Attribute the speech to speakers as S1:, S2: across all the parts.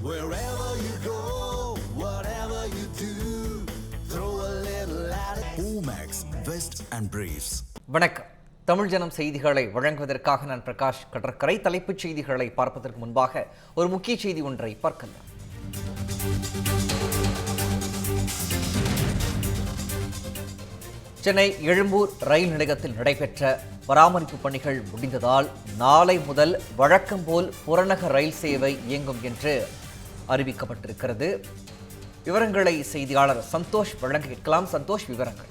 S1: Wherever you go, whatever you do, throw a little at it. Omax, Vest and Briefs.
S2: வணக்கம். தமிழ் ஜனம் செய்திகளை வழங்குவதற்காக நான் பிரகாஷ். கடற்கரை தலைப்புச் செய்திகளை பார்ப்பதற்கு முன்பாக ஒரு முக்கிய செய்தி ஒன்றை பார்க்கலாம். சென்னை எழும்பூர் ரயில் நிலையத்தில் நடைபெற்ற பராமரிப்பு பணிகள் முடிந்ததால் நாளை முதல் வழக்கம் போல் புறநகர் ரயில் சேவை இயங்கும் என்று அறிவிக்கப்பட்டிருக்கிறது. விவரங்களை செய்தியாளர் சந்தோஷ் வழங்க கேட்கலாம். சந்தோஷ், விவரங்கள்.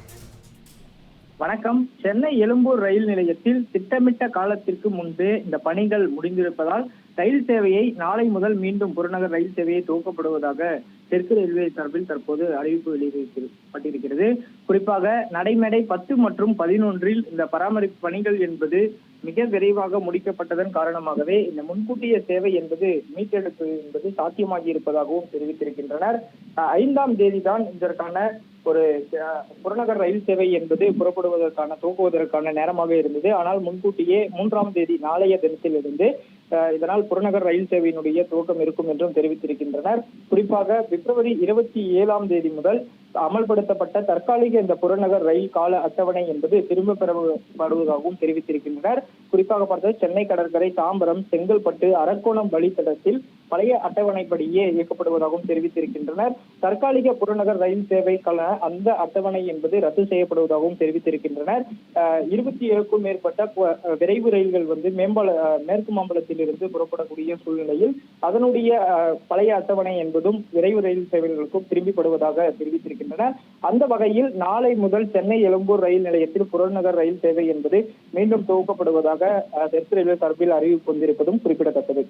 S3: வணக்கம். சென்னை எழும்பூர் ரயில் நிலையத்தில் திட்டமிட்ட காலத்திற்கு முன்பே இந்த பணிகள் முடிந்திருப்பதால் ரயில் சேவையை நாளை முதல் மீண்டும் புறநகர் ரயில் சேவையை துவக்கப்படுவதாக தெற்கு ரயில்வே சார்பில் தற்போது அறிவிப்பு வெளியிடப்பட்டிருக்கிறது. குறிப்பாக நடைமேடை 10 மற்றும் 11 இந்த பராமரிப்பு பணிகள் என்பது மிக விரைவாக முடிக்கப்பட்டதன் காரணமாகவே இந்த முன்கூட்டிய சேவை என்பது மீட்டெடுப்பு என்பது சாத்தியமாகி இருப்பதாகவும் தெரிவித்திருக்கின்றனர். 5ஆம் தேதி தான் இதற்கான ஒரு புறநகர் ரயில் சேவை என்பது துவக்குவதற்கான நேரமாக இருந்தது. ஆனால் முன்கூட்டியே 3ஆம் தேதி நாளைய தினத்திலிருந்து இதனால் புறநகர் ரயில் சேவையினுடைய துவக்கம் இருக்கும் என்றும் தெரிவித்திருக்கின்றனர். குறிப்பாக பிப்ரவரி 27ஆம் தேதி முதல் அமல்படுத்தப்பட்ட தற்காலிக இந்த புறநகர் ரயில் கால அட்டவணை என்பது திரும்ப பெறப்படுவதாகவும் தெரிவித்திருக்கின்றனர். குறிப்பாக பார்த்தது சென்னை கடற்கரை, தாம்பரம், செங்கல்பட்டு, அரக்கோணம் வழித்தடத்தில் பழைய அட்டவணைப்படியே இயக்கப்படுவதாகவும் தெரிவித்திருக்கின்றனர். தற்காலிக புறநகர் ரயில் சேவைக்கான அந்த அட்டவணை என்பது ரத்து செய்யப்படுவதாகவும் தெரிவித்திருக்கின்றனர். 27க்கும் மேற்பட்ட விரைவு ரயில்கள் மேற்கு மாம்பலத்தில் இருந்து புறப்படக்கூடிய சூழ்நிலையில் அதனுடைய பழைய அட்டவணை என்பதும் விரைவு ரயில் சேவைகளுக்கும் திரும்பிப்படுவதாக தெரிவித்திருக்கின்றனர். அந்த வகையில் நாளை முதல் சென்னை எழும்பூர் ரயில் நிலையத்தில் புறநகர் ரயில் சேவை என்பது மீண்டும் துவக்கப்படுவதாக தெற்கு ரயில்வே சார்பில் அறிவிப்பு வந்திருப்பதும் குறிப்பிடத்தக்கது.